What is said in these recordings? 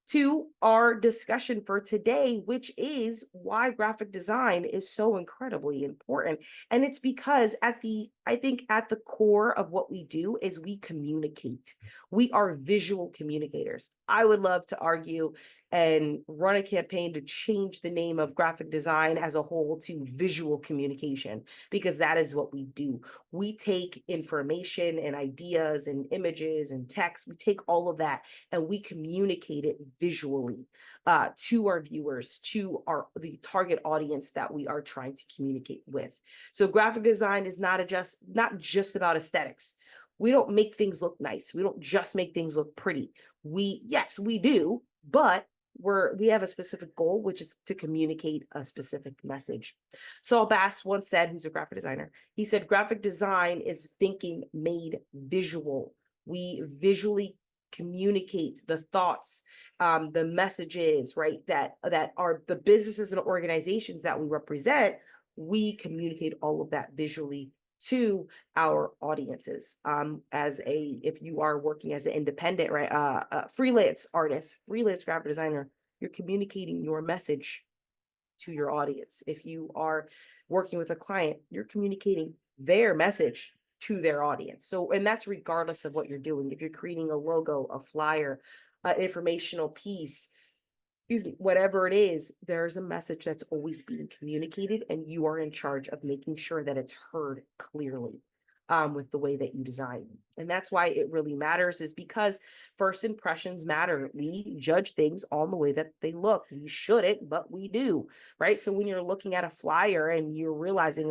to our discussion for today, which is why graphic design is so incredibly important. And it's because I think at the core of what we do is we communicate. We are visual communicators. I would love to argue and run a campaign to change the name of graphic design as a whole to visual communication, because that is what we do. We take information and ideas and images and text, we take all of that and we communicate it visually to our viewers, to the target audience that we are trying to communicate with. So graphic design is not just about aesthetics. We don't make things look nice. We don't just make things look pretty. Yes, we do, but we have a specific goal, which is to communicate a specific message. Saul Bass once said, who's a graphic designer, he said, graphic design is thinking made visual. We visually communicate the thoughts, the messages, right? That are the businesses and organizations that we represent. We communicate all of that visually to our audiences. If you are working as an independent, right, freelance artist, freelance graphic designer, you're communicating your message to your audience. If you are working with a client, you're communicating their message to their audience. So, and that's regardless of what you're doing. If you're creating a logo, a flyer, an informational piece, whatever it is, there's a message that's always being communicated, and you are in charge of making sure that it's heard clearly with the way that you design. And that's why it really matters, is because first impressions matter. We judge things on the way that they look. We shouldn't, but we do, right? So when you're looking at a flyer and you're realizing,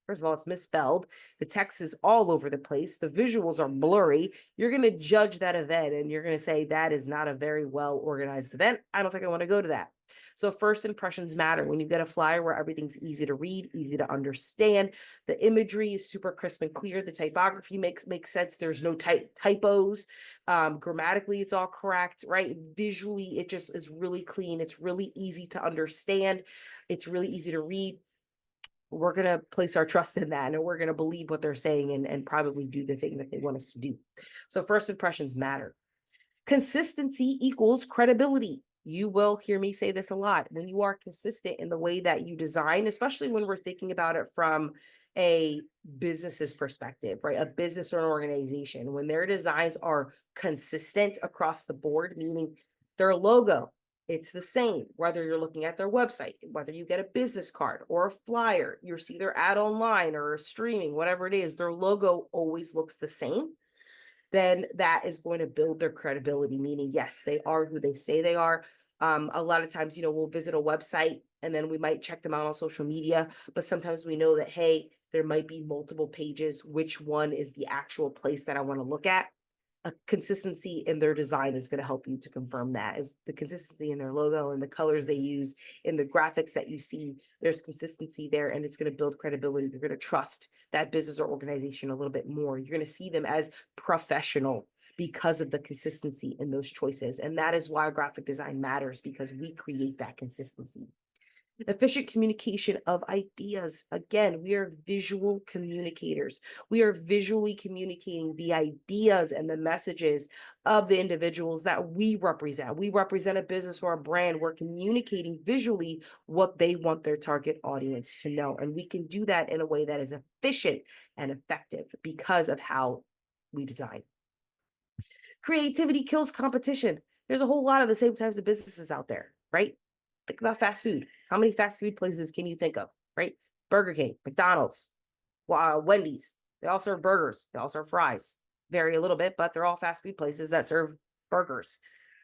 first of all, it's misspelled. The text is all over the place. The visuals are blurry. You're going to judge that event and you're going to say, that is not a very well organized event. I don't think I want to go to that. So first impressions matter. When you get a flyer where everything's easy to read, easy to understand, the imagery is super crisp and clear. The typography makes sense. There's no typos. Grammatically, it's all correct, right? Visually, it just is really clean. It's really easy to understand. It's really easy to read. We're going to place our trust in that, and we're going to believe what they're saying and probably do the thing that they want us to do. So first impressions matter. Consistency equals credibility. You will hear me say this a lot. When you are consistent in the way that you design, especially when we're thinking about it from a business's perspective, right? A business or an organization, when their designs are consistent across the board, meaning their logo, it's the same, whether you're looking at their website, whether you get a business card or a flyer, you see their ad online or streaming, whatever it is, their logo always looks the same, then that is going to build their credibility, meaning, yes, they are who they say they are. A lot of times, we'll visit a website and then we might check them out on social media, but sometimes we know that, hey, there might be multiple pages. Which one is the actual place that I want to look at? A consistency in their design is going to help you to confirm that. Is the consistency in their logo and the colors they use in the graphics that you see, there's consistency there, and it's going to build credibility. You're going to trust that business or organization a little bit more. You're going to see them as professional because of the consistency in those choices. And that is why graphic design matters, because we create that consistency. Efficient communication of ideas. Again, we are visual communicators. We are visually communicating the ideas and the messages of the individuals that we represent. We represent a business or a brand. We're communicating visually what they want their target audience to know. And we can do that in a way that is efficient and effective because of how we design. Creativity kills competition. There's a whole lot of the same types of businesses out there, right? Think about fast food. How many fast food places can you think of, right? Burger King, McDonald's, Wendy's. They all serve burgers. They all serve fries. Vary a little bit, but they're all fast food places that serve burgers,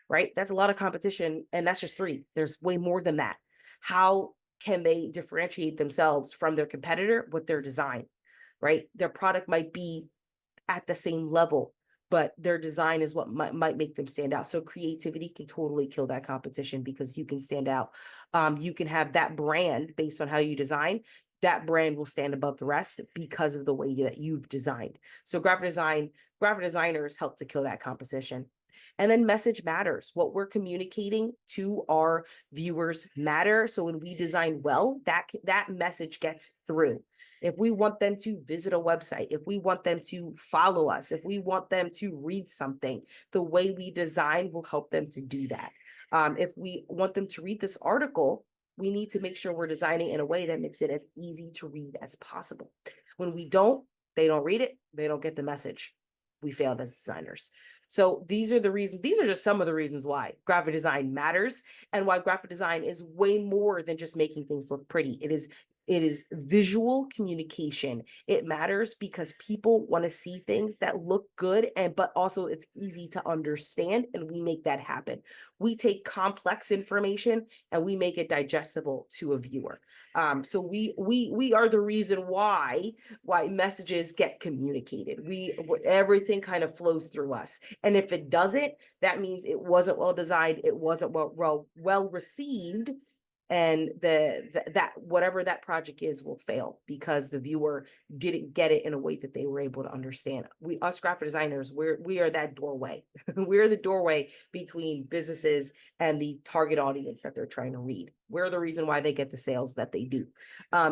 right? That's a lot of competition, and that's just three. There's way more than that. How can they differentiate themselves from their competitor with their design, right? Their product might be at the same level, but their design is what might make them stand out. So creativity can totally kill that competition because you can stand out. You can have that brand based on how you design. That brand will stand above the rest because of the way that you've designed. So graphic designers help to kill that competition. And then message matters. What we're communicating to our viewers matter. So when we design well, that message gets through. If we want them to visit a website, if we want them to follow us, if we want them to read something, the way we design will help them to do that. If we want them to read this article, we need to make sure we're designing in a way that makes it as easy to read as possible. When we don't, they don't read it, they don't get the message. We failed as designers. So these are the reasons, these are just some of the reasons why graphic design matters and why graphic design is way more than just making things look pretty. It is visual communication. It matters because people want to see things that look good, but also it's easy to understand, and we make that happen. We take complex information and we make it digestible to a viewer. So we are the reason why messages get communicated. Everything kind of flows through us, and if it doesn't, that means it wasn't well designed, it wasn't well received, and that whatever that project is will fail because the viewer didn't get it in a way that they were able to understand. Us graphic designers, we are that doorway. We're the doorway between businesses and the target audience that they're trying to read. We're the reason why they get the sales that they do.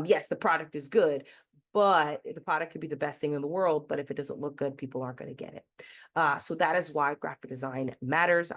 Yes, the product is good, but the product could be the best thing in the world, but if it doesn't look good, people aren't going to get it. So that is why graphic design matters.